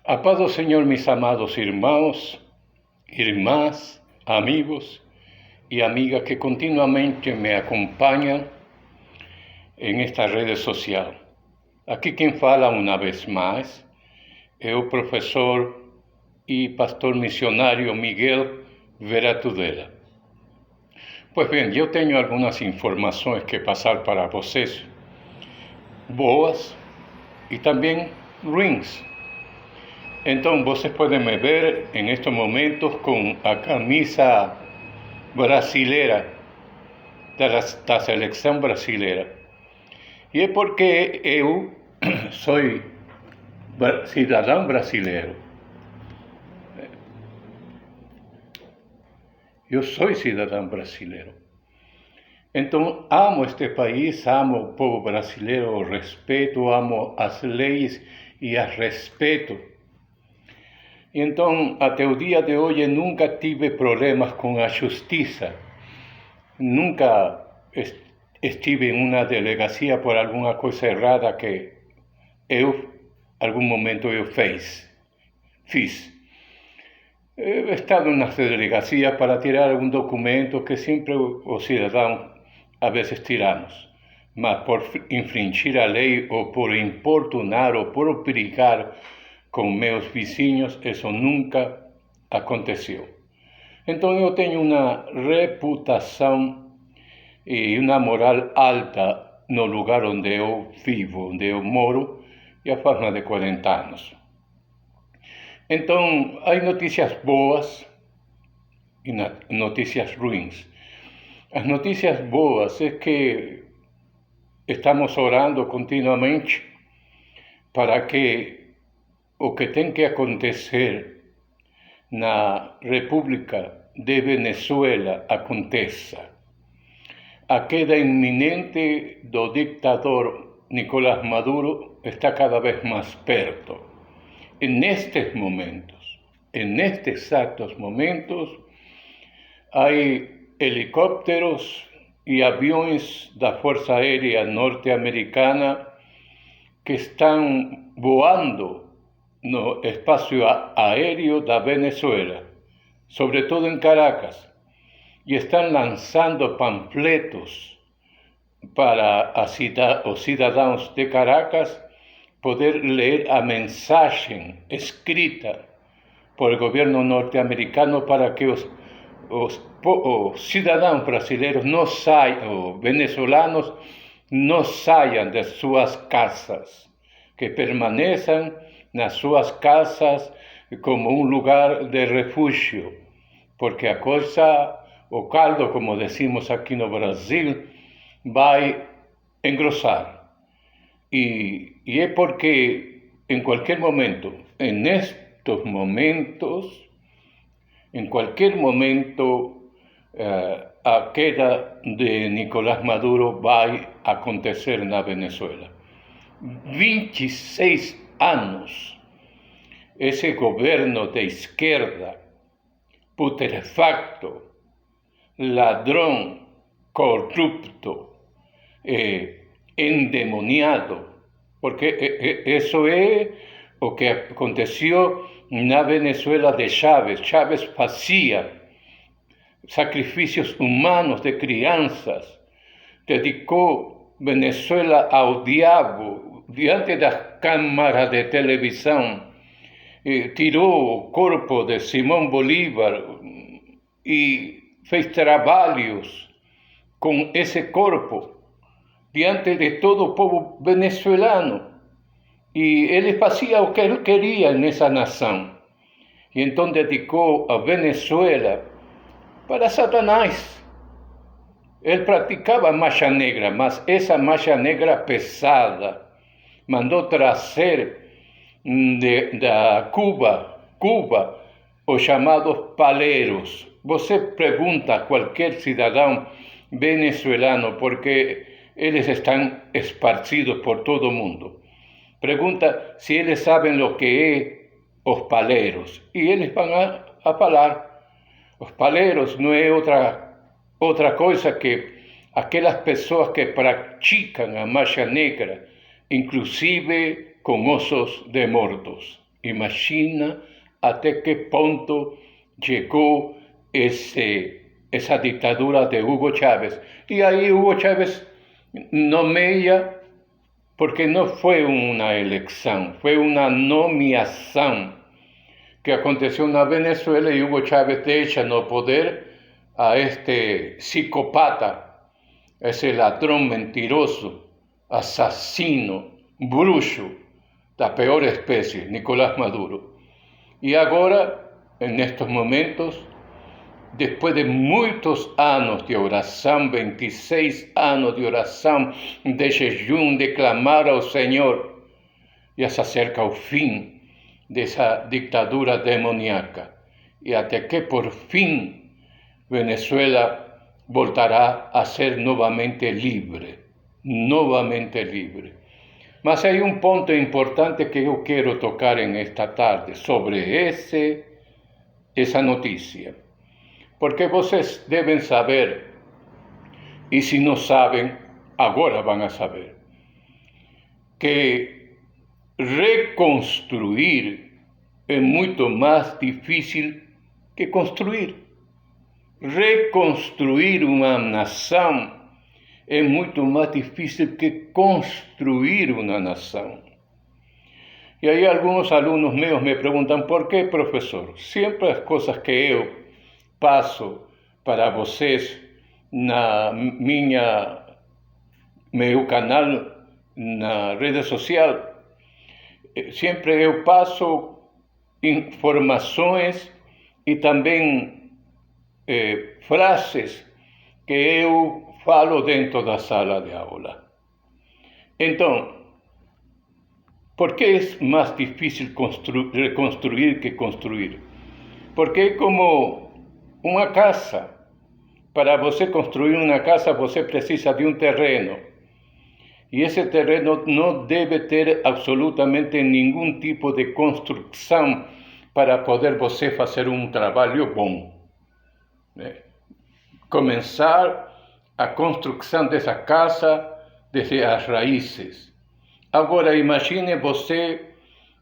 A paz do Senhor, mis amados irmãos, irmãs, amigos e amigas que continuamente me acompanham em esta rede social. Aqui quem fala uma vez mais é o professor e pastor missionário Miguel Vera Tudela. Pois bem, eu tenho algumas informações que passar para vocês, boas e também ruins. Então, vocês podem me ver em estes momentos com a camisa brasileira, da seleção brasileira. E é porque eu sou cidadão brasileiro. Eu sou cidadão brasileiro. Então, amo este país, amo o povo brasileiro, o respeito, amo as leis e as respeito. Então, até o dia de hoje, nunca tive problemas com a justiça. Nunca estive em uma delegacia por alguma coisa errada que algum momento eu fiz. Eu he estado nas delegacias para tirar algum documento que sempre os cidadãos a vezes tiramos. Mas por infringir a lei ou por importunar ou por brigar com meus vizinhos, isso nunca aconteceu. Então eu tenho uma reputação e uma moral alta no lugar onde eu vivo, onde eu moro, já faz mais de 40 anos. Então, há notícias boas e notícias ruins. As notícias boas é que estamos orando continuamente para que o que tem que acontecer na República de Venezuela aconteça. A queda iminente do ditador Nicolás Maduro está cada vez mais perto. Nestes exatos momentos, há helicópteros e aviões da Força Aérea Norte-Americana que estão voando no espaço aéreo da Venezuela, sobretudo em Caracas, e estão lançando panfletos para os cidadãos de Caracas poder ler a mensagem escrita por el governo norte-americano para que os cidadãos brasileiros venezolanos não saiam de suas casas, que permaneçam nas suas casas como um lugar de refúgio, porque o caldo, como decimos aqui no Brasil, vai engrossar. E é porque em qualquer momento, a queda de Nicolás Maduro vai acontecer na Venezuela. 26 anos, esse governo de esquerda, putrefacto, ladrão, corrupto, endemoniado, porque isso é o que aconteceu na Venezuela de Chávez. Chávez fazia sacrifícios humanos de crianças, dedicou Venezuela ao diabo diante das câmaras de televisão, tirou o corpo de Simão Bolívar e fez trabalhos com esse corpo diante de todo o povo venezuelano. E ele fazia o que ele queria nessa nação. E então dedicou a Venezuela para Satanás. Ele praticava magia negra, mas essa magia negra pesada mandou trazer da Cuba, os chamados paleiros. Você pergunta a qualquer cidadão venezuelano, porque eles estão esparcidos por todo o mundo. Pergunta se eles sabem o que é os paleiros. E eles vão a falar. Os paleiros não é outra coisa que aquelas pessoas que praticam a magia negra, inclusive com ossos de mortos. Imagina até qué punto llegó esa dictadura de Hugo Chávez. Y ahí Hugo Chávez nomea, porque no fue una elección, fue una nomeación que aconteció en Venezuela, y Hugo Chávez deja no poder a este psicópata, ese ladrón mentiroso, asesino, brujo, la peor especie, Nicolás Maduro. Y ahora, en estos momentos, después de muchos años de oración, 26 años de oración, de jejum, de clamar al Señor, ya se acerca el fin de esa dictadura demoníaca, y hasta que por fin Venezuela voltará a ser nuevamente libre. Mas hay un punto importante que yo quiero tocar en esta tarde sobre esa noticia, porque ustedes deben saber, y si no saben, ahora van a saber, que reconstruir es mucho más difícil que construir. Reconstruir una nación es mucho más difícil que construir una nación. Y ahí algunos alumnos míos me preguntan, ¿por qué, profesor? Siempre las cosas que yo paso para vocês na meu canal na rede social, sempre eu passo informações e também frases que eu falo dentro da sala de aula. Então, por que é mais difícil reconstruir que construir? Porque é como uma casa. Para você construir uma casa, você precisa de um terreno. E esse terreno não deve ter absolutamente nenhum tipo de construção para poder você fazer um trabalho bom. Começar a construção dessa casa desde as raízes. Agora, imagine você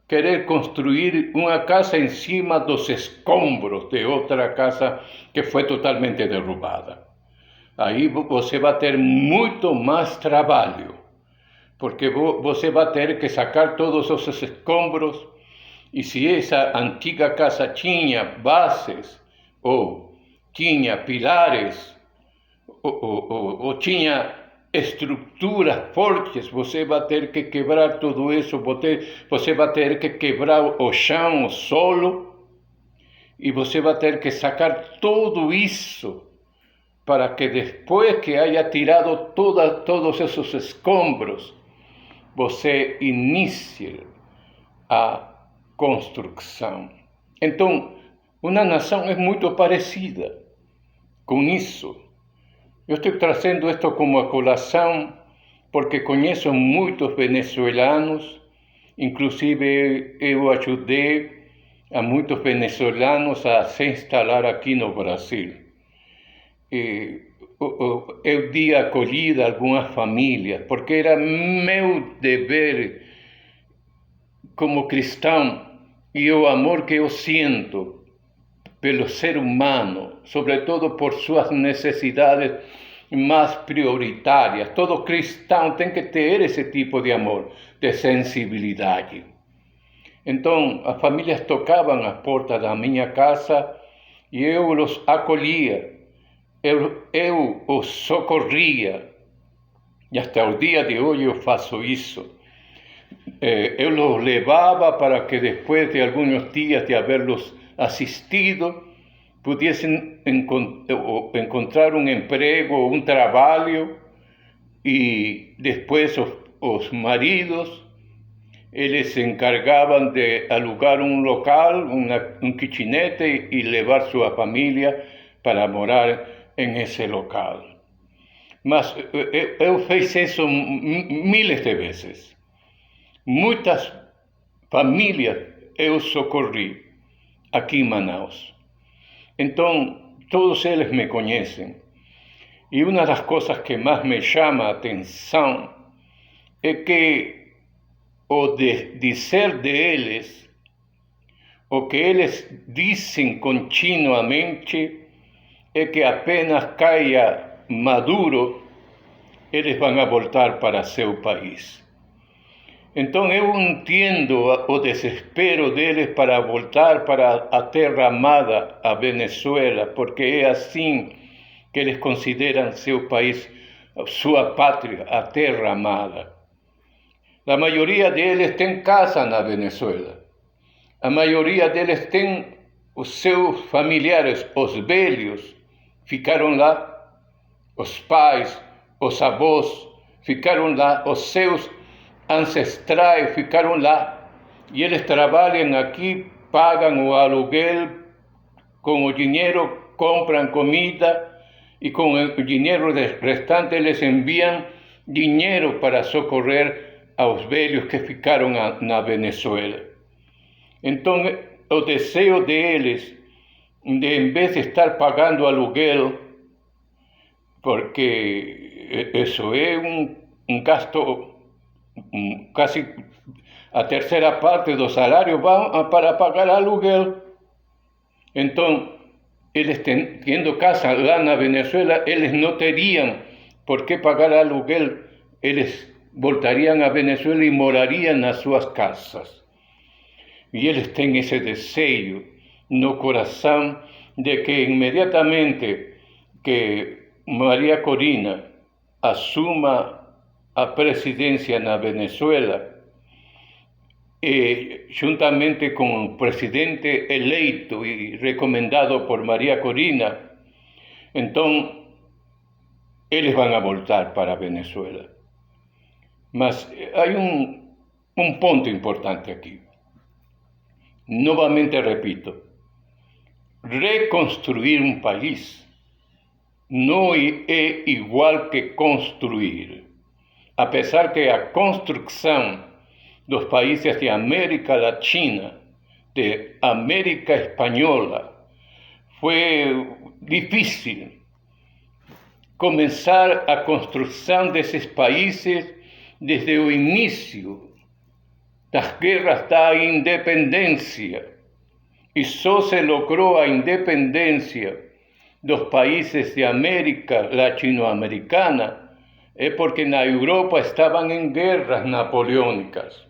querer construir uma casa em cima dos escombros de outra casa que foi totalmente derrubada. Aí você vai ter muito mais trabalho, porque você vai ter que sacar todos os escombros, e se essa antiga casa tinha bases, ou tinha pilares, ou tinha estruturas fortes, você vai ter que quebrar tudo isso, você vai ter que quebrar o chão, o solo, e você vai ter que sacar tudo isso para que depois que haya tirado todos esses escombros, você inicie a construção. Então, uma nação é muito parecida com isso. Eu estou trazendo isto como a colação porque conheço muitos venezuelanos, inclusive eu ajudei a muitos venezuelanos a se instalar aqui no Brasil. Eu di acolhida a algumas famílias, porque era meu dever como cristão, e o amor que eu sinto pelo ser humano, sobretudo por suas necessidades mais prioritárias. Todo cristão tem que ter esse tipo de amor, de sensibilidade. Então, as famílias tocavam a porta da minha casa e eu os acolhia, eu os socorria, e até o dia de hoje eu faço isso. Eu os levava para que depois de alguns dias de haverlos assistido, pudiesen encontrar um emprego, um trabalho, e depois os maridos, eles se encargavam de alugar um local, um kitchenette, e levar sua família para morar em esse local. Mas eu fiz isso milhares de vezes. Muitas famílias eu socorri aqui em Manaus. Então, todos eles me conhecem. E uma das coisas que mais me chama a atenção é que o dizer deles o que eles dizem continuamente é que apenas caia Maduro, eles vão voltar para seu país. Então eu entendo o desespero deles para voltar para a terra amada, a Venezuela, porque é assim que eles consideram seu país, sua pátria, a terra amada. A maioria deles tem casa na Venezuela. A maioria deles tem os seus familiares, os velhos, ficaram lá, os pais, os avós, ficaram lá, os seus ancestrais ficaram lá, e eles trabalham aqui, pagam o aluguel, com o dinheiro compram comida, e com o dinheiro restante eles enviam dinheiro para socorrer aos velhos que ficaram na Venezuela. Então, o desejo deles, em vez de estar pagando aluguel, porque isso é um gasto, quase a terceira parte do salário vai para pagar aluguel. Então, eles tendo casa lá na Venezuela, eles não teriam por que pagar aluguel, eles voltariam a Venezuela e morariam nas suas casas. E eles têm esse desejo no coração de que imediatamente que Maria Corina assuma a presidência na Venezuela, e juntamente com o presidente eleito e recomendado por Maria Corina, então eles vão voltar para a Venezuela. Mas há um ponto importante aqui. Novamente repito, reconstruir um país não é igual que construir. Apesar que a construção dos países de América Latina, de América Espanhola, foi difícil. Começar a construção desses países desde o início das guerras da independência, e só se logrou a independência dos países de América latino-americana é porque na Europa estavam em guerras napoleônicas.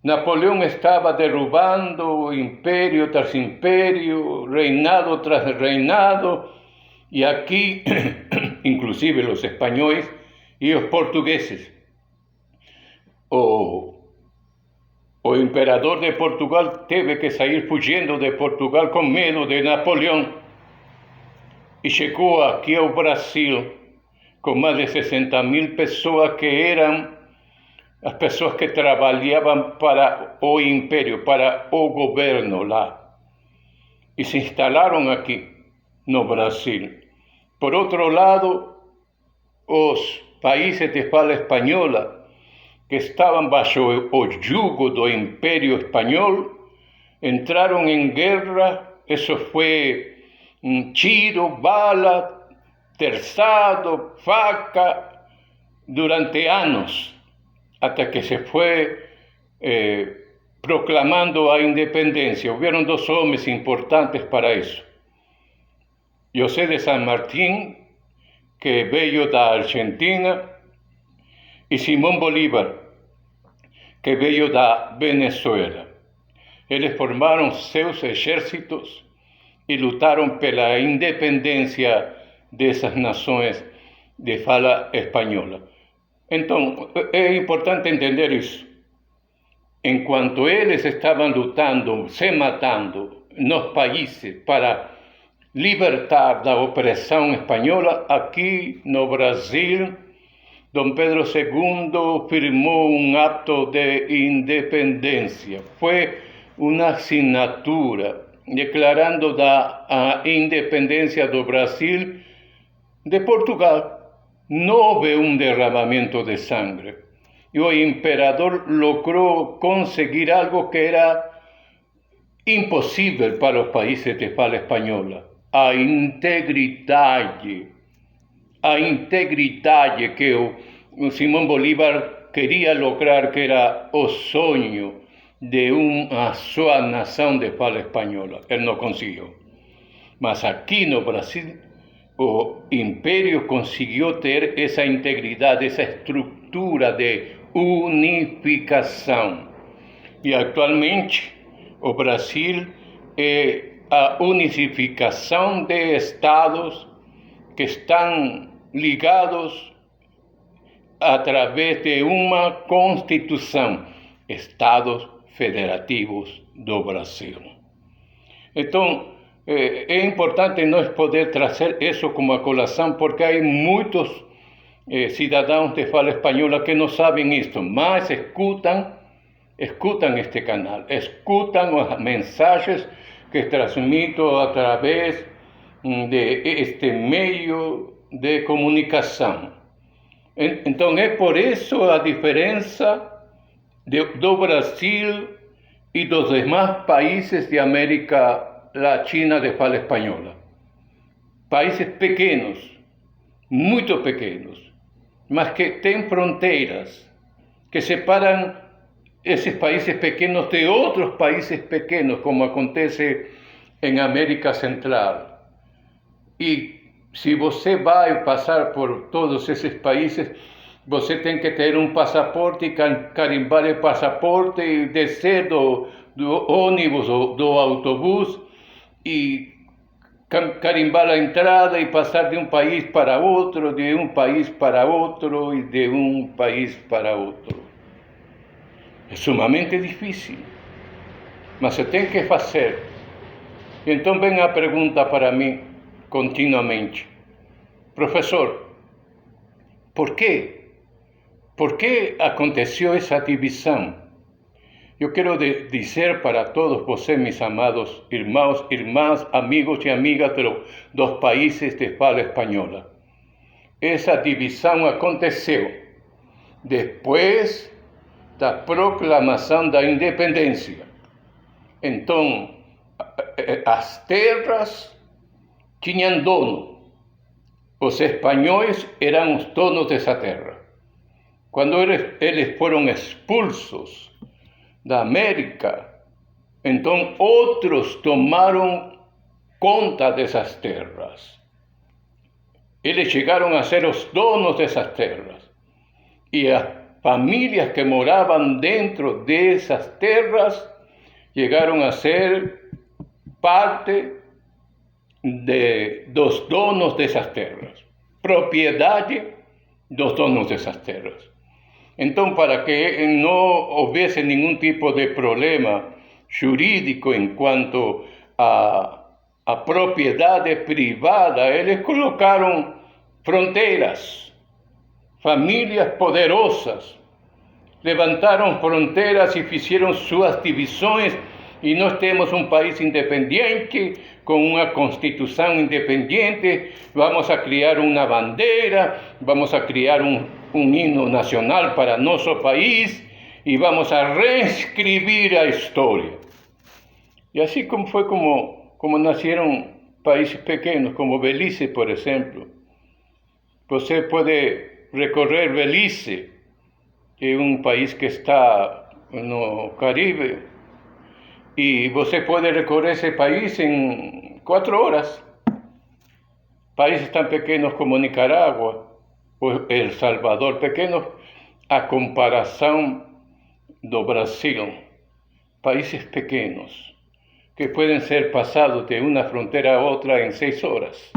Napoleão estava derrubando império tras império, reinado tras reinado, e aqui, inclusive os espanhóis e os portugueses. O imperador de Portugal teve que sair fugindo de Portugal com medo de Napoleão e chegou aqui ao Brasil com mais de 60.000 pessoas que eram as pessoas que trabalhavam para o império, para o governo lá, e se instalaram aqui no Brasil. Por outro lado, os países de fala espanhola que estavam baixo o jugo do Império Espanhol entraram em guerra. Isso foi tiro, bala, terçado, faca, durante anos, até que se foi proclamando a independência. Houveram dois homens importantes para isso. José de San Martín, que veio da Argentina, e Simón Bolívar, que veio da Venezuela. Eles formaram seus exércitos e lutaram pela independência dessas nações de fala espanhola. Então, é importante entender isso. Enquanto eles estavam lutando, se matando nos países para libertar da opressão espanhola, aqui no Brasil, Dom Pedro II firmou um ato de independência. Foi uma assinatura declarando a independência do Brasil de Portugal. Não houve um derramamento de sangue. E o imperador logrou conseguir algo que era impossível para os países de fala espanhola: a integridade. A integridade que o Simón Bolívar queria lograr, que era o sonho de uma só nação de fala espanhola. Ele não conseguiu. Mas aqui no Brasil, o Império conseguiu ter essa integridade, essa estrutura de unificação. E atualmente, o Brasil é a unificação de estados que estão ligados através de uma Constituição, Estados Federativos do Brasil. Então, é importante nós poder trazer isso como a colação, porque há muitos cidadãos de fala espanhola que não sabem isto, mas escutam este canal, escutam as mensagens que transmito através de este meio de comunicação. Então, é por isso a diferença do Brasil e dos demais países de América Latina de fala espanhola. Países pequenos, muito pequenos, mas que têm fronteiras que separam esses países pequenos de outros países pequenos, como acontece em América Central. E se você vai passar por todos esses países, você tem que ter um passaporte, carimbar o passaporte e descer do ônibus ou do autobus e carimbar a entrada e passar de um país para outro, de um país para outro e de um país para outro. É sumamente difícil, mas você tem que fazer. Então vem a pergunta para mim continuamente: professor, por quê? Por que aconteceu essa divisão? Eu quero dizer para todos vocês, meus amados irmãos, irmãs, amigos e amigas dos países de fala espanhola, essa divisão aconteceu depois da proclamação da independência. Então, as terras tinham dono. Os espanhóis eram os donos dessa terra. Quando eles foram expulsos da América, então outros tomaram conta dessas terras. Eles chegaram a ser os donos dessas terras. E as famílias que moravam dentro dessas terras chegaram a ser parte dos donos dessas terras, propriedade dos donos dessas terras. Então, para que não houvesse nenhum tipo de problema jurídico em quanto a propriedade privada, eles colocaram fronteiras. Famílias poderosas levantaram fronteiras e fizeram suas divisões, e nós temos um país independente, com uma Constituição independente. Vamos a criar uma bandeira, vamos a criar um hino nacional para nosso país e vamos a reescrever a história. E assim foi como nasceram países pequenos, como Belize, por exemplo. Você pode recorrer Belize, que é um país que está no Caribe, e você pode recorrer esse país em 4 horas. Países tão pequenos como Nicarágua ou El Salvador, pequenos a comparação do Brasil. Países pequenos que podem ser passados de uma fronteira a outra em 6 horas.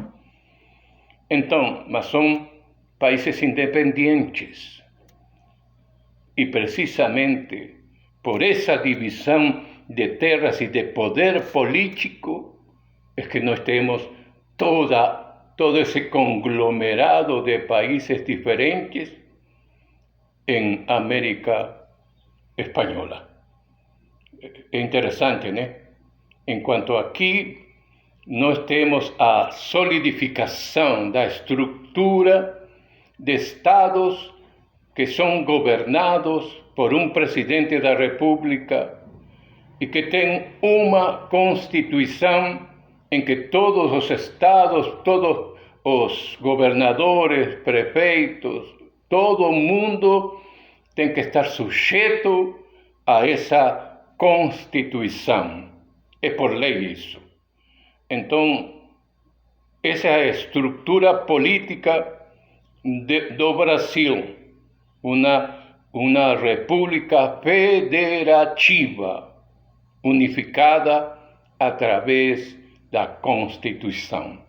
Então, mas são países independentes. E precisamente por essa divisão de terras e de poder político é que nós temos todo esse conglomerado de países diferentes em América Espanhola. É interessante, né? Enquanto aqui nós temos a solidificação da estrutura de estados que são governados por um presidente da República e que tem uma Constituição em que todos os estados, todos os governadores, prefeitos, todo mundo tem que estar sujeito a essa Constituição. É por lei isso. Então, essa é a estrutura política do Brasil, uma república federativa, unificada através da Constituição.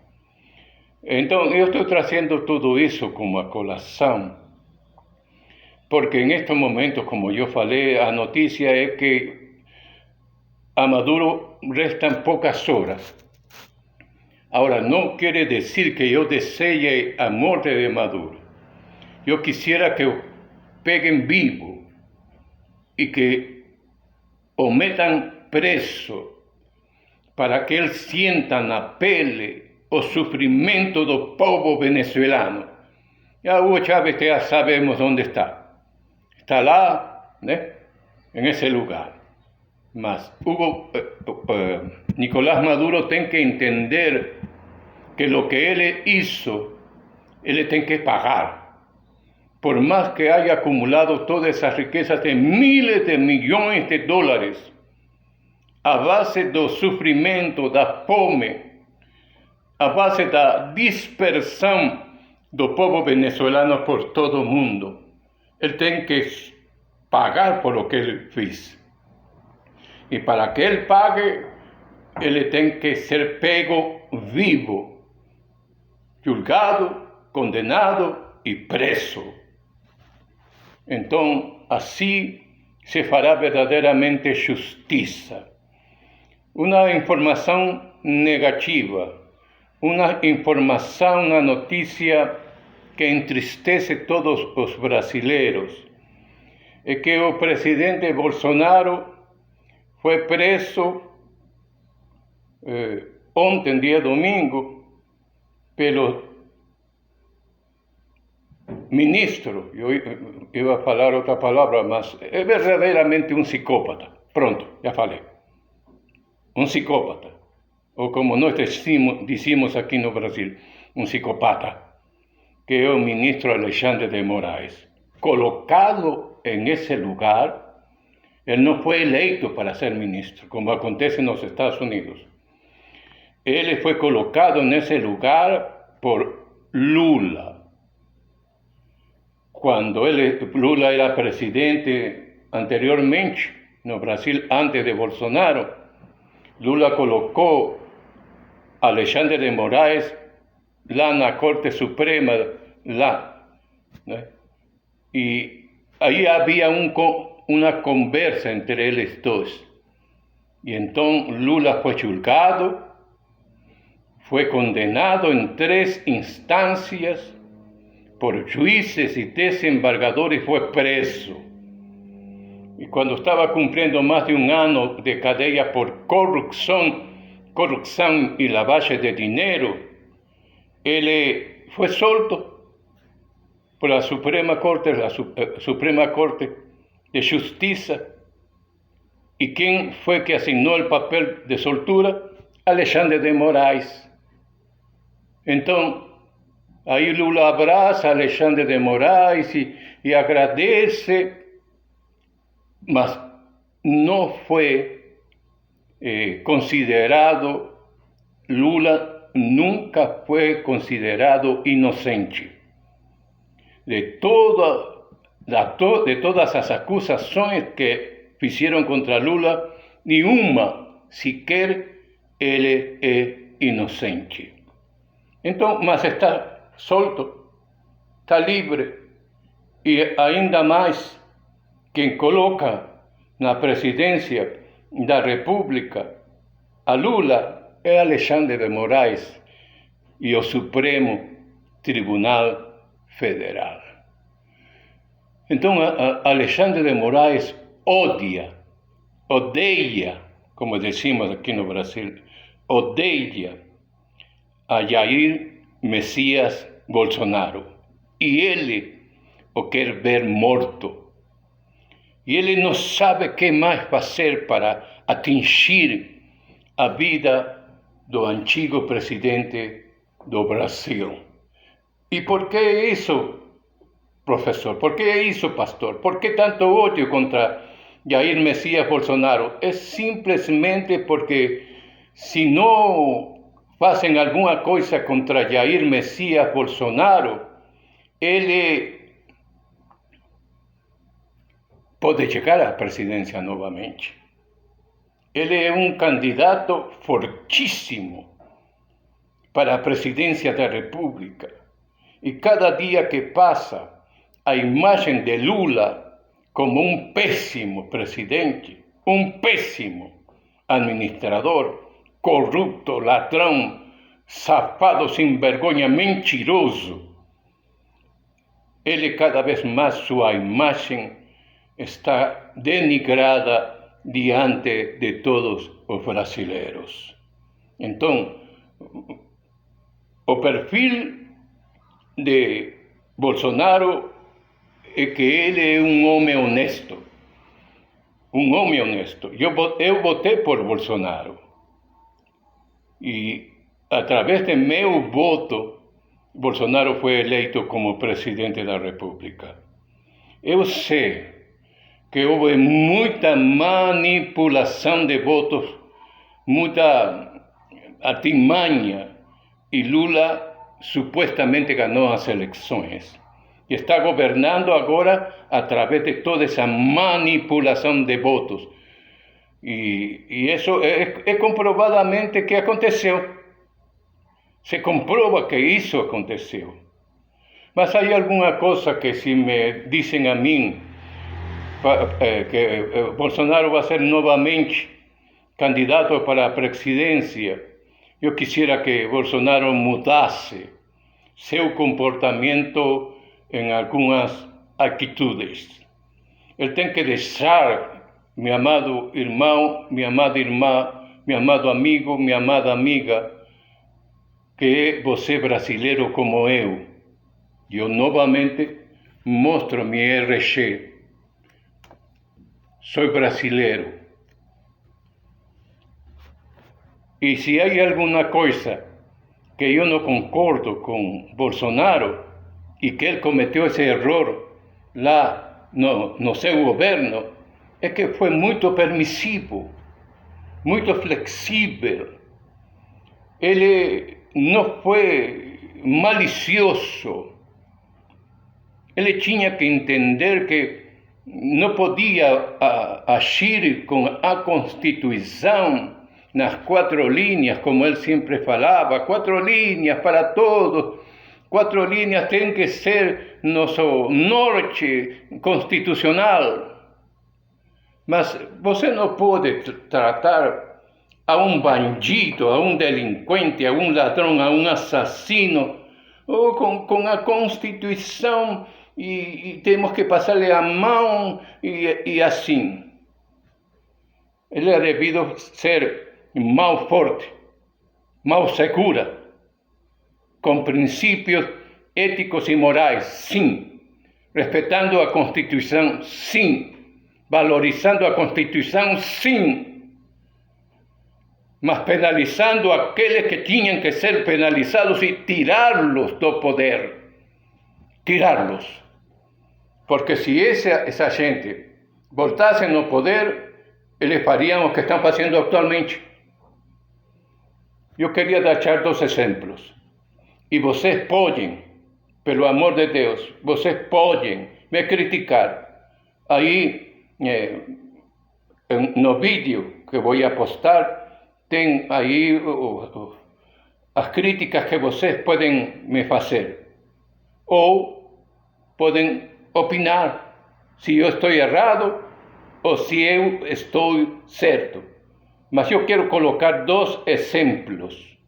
Então, eu estou trazendo tudo isso como a colação, porque em este momento, como eu falei, a notícia é que a Maduro restam poucas horas. Agora, não quer dizer que eu deseje a morte de Maduro. Eu quisiera que o peguem vivo e que o metam preso para que ele sienta na pele o sofrimento do povo venezuelano. Ya Hugo Chávez ya sabemos onde está. Está lá, né? En ese lugar. Mas Nicolás Maduro tem que entender que lo que ele hizo, ele tem que pagar. Por más que haya acumulado todas esas riquezas de miles de millones de dólares, a base do sofrimento, da fome, a base da dispersão do povo venezuelano por todo o mundo. Ele tem que pagar por lo que ele fez. E para que ele pague, ele tem que ser pego vivo, julgado, condenado e preso. Então, assim se fará verdadeiramente justiça. Uma informação negativa, uma informação, uma notícia que entristece todos os brasileiros, é que o presidente Bolsonaro foi preso ontem, dia domingo, pelo ministro, eu ia falar outra palavra, mas é verdadeiramente um psicópata. Pronto, já falei. Um psicópata. Ou como nós dizemos aqui no Brasil, um psicopata, que é o ministro Alexandre de Moraes. Colocado em esse lugar, ele não foi eleito para ser ministro, como acontece nos Estados Unidos. Ele foi colocado nesse lugar por Lula. Quando Lula era presidente anteriormente no Brasil, antes de Bolsonaro, Lula colocou Alexandre de Moraes lá na Corte Suprema, lá, né? E aí havia uma conversa entre eles dois. E então Lula foi julgado, foi condenado em 3 instâncias por juízes e desembargadores, foi preso. E quando estava cumprindo mais de 1 ano de cadeia por corrupção e lavagem de dinheiro, ele foi solto por la Suprema Corte de Justiça. E quem foi que assinou o papel de soltura? Alexandre de Moraes. Então, aí Lula abraça Alexandre de Moraes e agradece, mas não foi considerado, Lula nunca foi considerado inocente. De todas as acusações que fizeram contra Lula, nenhuma sequer ele é inocente. Então, mas está solto, está livre, e ainda mais, quem coloca na presidência da República a Lula é Alexandre de Moraes e o Supremo Tribunal Federal. Então, Alexandre de Moraes odeia, como decimos aqui no Brasil, odeia a Jair Messias Bolsonaro. E ele o quer ver morto. E ele não sabe o que mais fazer para atingir a vida do antigo presidente do Brasil. E por que isso, professor? Por que isso, pastor? Por que tanto ódio contra Jair Messias Bolsonaro es simplesmente porque si no hacen alguna cosa contra Jair Messias Bolsonaro, ele pode chegar à presidência novamente. Ele é um candidato fortíssimo para a presidência da República. E cada dia que passa, a imagem de Lula como um péssimo presidente, um péssimo administrador, corrupto, ladrão, safado, sem vergonha, mentiroso, ele cada vez mais sua imagem está denigrada diante de todos os brasileiros. Então, o perfil de Bolsonaro é que ele é um homem honesto. Um homem honesto. Eu votei por Bolsonaro. E, através de meu voto, Bolsonaro foi eleito como presidente da República. Eu sei que houve muita manipulação de votos, muita artimanha, e Lula supostamente ganhou as eleições. E está governando agora através de toda essa manipulação de votos. E isso é comprovadamente que aconteceu. Se comprova que isso aconteceu. Mas há alguma coisa que se me dizem a mim, que Bolsonaro vai ser novamente candidato para a presidência, eu quisiera que Bolsonaro mudasse seu comportamento em algumas atitudes. Ele tem que deixar, meu amado irmão, minha amada irmã, meu amado amigo, minha amada amiga, que você é brasileiro como eu. Eu novamente mostro meu RG. Sou brasileiro. E se há alguma coisa que eu não concordo com Bolsonaro e que ele cometeu esse erro lá no seu governo, é que foi muito permissivo, muito flexível. Ele não foi malicioso. Ele tinha que entender que não podia agir com a Constituição nas 4 linhas, como ele sempre falava, 4 linhas para todos, 4 linhas tem que ser nosso norte constitucional. Mas você não pode tratar a um bandido, a um delinquente, a um ladrão, a um assassino, ou com a Constituição e temos que passar-lhe a mão e assim. Ele é devido ser mão forte, mão segura, com princípios éticos e morais, sim. Respeitando a Constituição, sim. Valorizando a Constituição, sim. Mas penalizando aqueles que tinham que ser penalizados e tirá-los do poder. Tirá-los. Porque se essa gente voltasse no poder, eles fariam o que estão fazendo atualmente. Eu queria deixar 2 exemplos. E vocês podem, pelo amor de Deus, vocês podem me criticar. Aí, no vídeo que vou postar, tem aí as críticas que vocês podem me fazer. Ou podem opinar se eu estou errado ou se eu estou certo. Mas eu quero colocar 2 exemplos,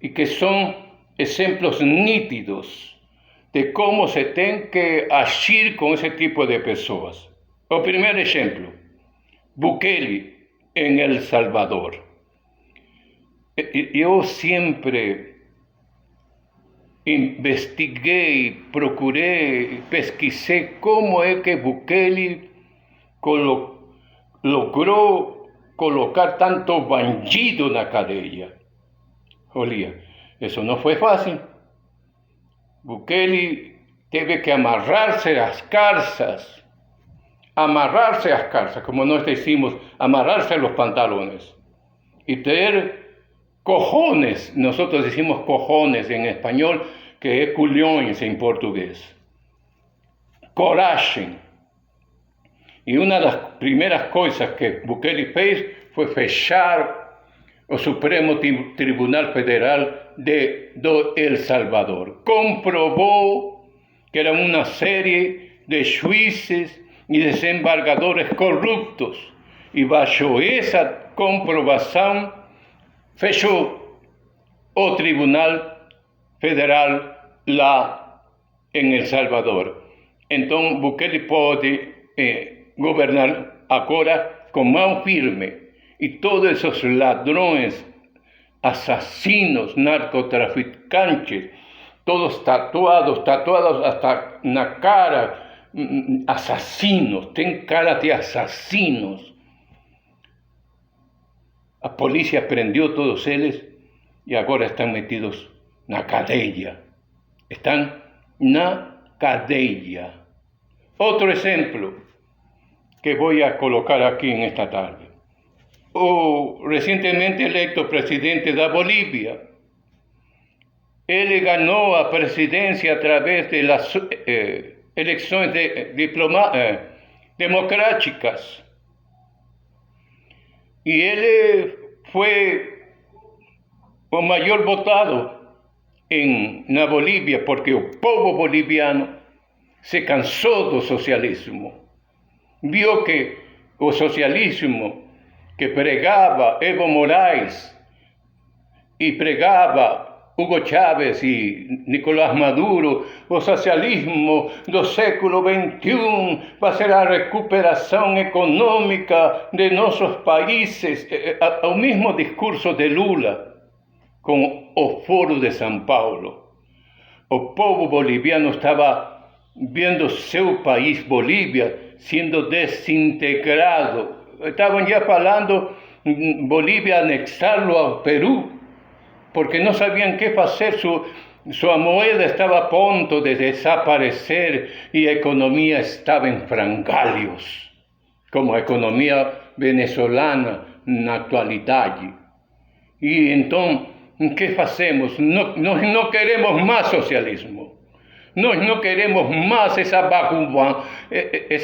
e que são exemplos nítidos de como se tem que agir com esse tipo de pessoas. O primeiro exemplo, Bukele em El Salvador. Eu sempre investiguei, procurei, pesquisei como é que Bukele logrou colocar tanto bandido na cadeia. Olha, isso não foi fácil. Bukele teve que amarrar-se às carças, amarrarse las calzas, como nos decimos, amarrarse los pantalones y tener cojones, nosotros decimos cojones en español, que es culhões en portugués, coragem. Y una de las primeras cosas que Bukele fez fue fechar el Supremo Tribunal Federal de El Salvador. Comprobó que era una serie de jueces y desembargadores corruptos. Y bajo esa comprobación fechó el Tribunal Federal lá en El Salvador. Entonces Bukele puede gobernar ahora con mão firme. Y todos esos ladrones, asesinos, narcotraficantes, todos tatuados hasta na cara, asesinos, tienen cara de asesinos. La policía prendió todos ellos y ahora están metidos na cadeia. Están na cadeia. Otro ejemplo que voy a colocar aquí en esta tarde. O recientemente electo presidente de Bolivia, él ganó a presidencia a través de las elecciones democráticas. Y él fue el mayor votado en Bolivia porque el pueblo boliviano se cansó del socialismo. Vio que el socialismo que pregaba Evo Morales y pregaba Hugo Chávez y Nicolás Maduro, el socialismo del siglo XXI va a ser la recuperación económica de nuestros países, el mismo discurso de Lula con el Foro de São Paulo. El pueblo boliviano estaba viendo su país, Bolivia, siendo desintegrado. Estaban ya hablando Bolivia anexarlo al Perú, porque no sabían qué hacer. Su moneda estaba a punto de desaparecer y la economía estaba en frangalhos, como la economía venezolana en la actualidad. Y entonces, ¿qué hacemos? No queremos más socialismo. No queremos más esa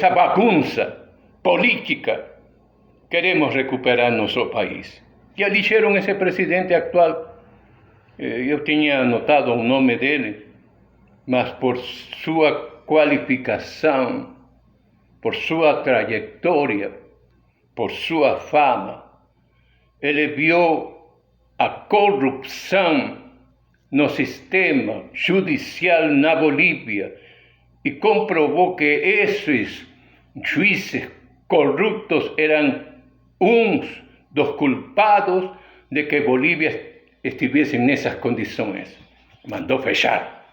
bagunza política. Queremos recuperar nuestro país. Ya eligieron ese presidente actual. Yo tenía anotado el nombre de él, mas por su cualificación, por su trayectoria, por su fama, él vio a corrupción no sistema judicial na Bolivia y comprobó que esos jueces corruptos eran unos dos culpados de que Bolivia estuviese en esas condiciones. Mandó fechar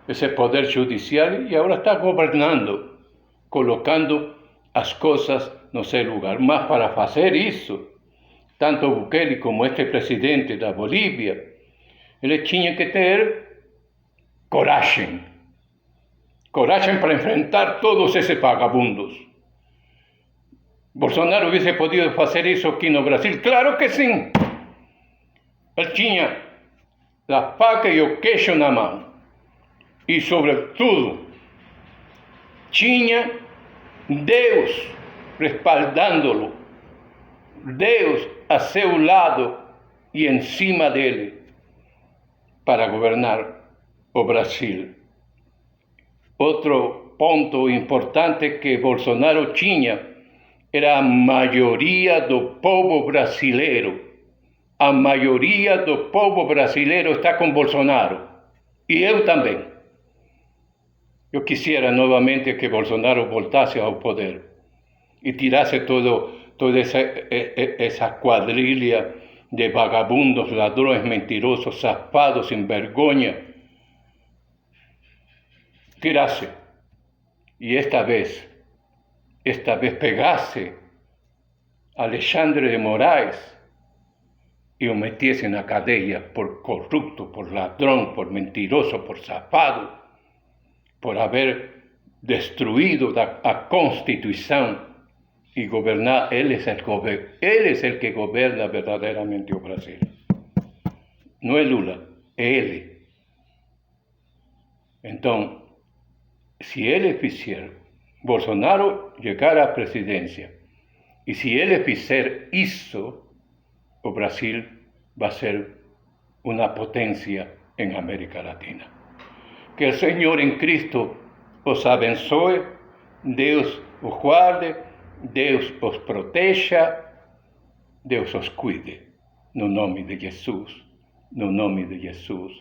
ese poder judicial y ahora está gobernando, colocando las cosas en su lugar. Mas para hacer eso, tanto Bukele como este presidente de Bolivia, él tenía que tener coragem para enfrentar todos esos vagabundos. Bolsonaro hubiese podido hacer eso aquí en Brasil. Claro que sí. Él tenía la faca y el queixo en la mano. Y sobre todo, tenía Deus respaldándolo. Deus a su lado y encima de él para gobernar o Brasil. Otro punto importante que Bolsonaro tenía era a maioria do povo brasileiro. A maioria do povo brasileiro está com Bolsonaro. E eu também. Eu quisiera novamente que Bolsonaro voltasse ao poder e tirasse toda essa quadrilha de vagabundos, ladrões, mentirosos, safados, sin vergonha. Tirasse. E esta vez pegase a Alexandre de Moraes y lo metiese en la cadeia por corrupto, por ladrón, por mentiroso, por safado, por haber destruído a Constitución y gobernar. Él es el que goberna verdaderamente o Brasil. No es Lula, es Él. Entonces, si Él fizer, Bolsonaro llegar à presidência, e se ele fizer isso, o Brasil vai ser uma potência em América Latina. Que o Senhor em Cristo os abençoe, Deus os guarde, Deus os proteja, Deus os cuide. No nome de Jesus, no nome de Jesus,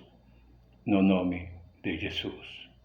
no nome de Jesus.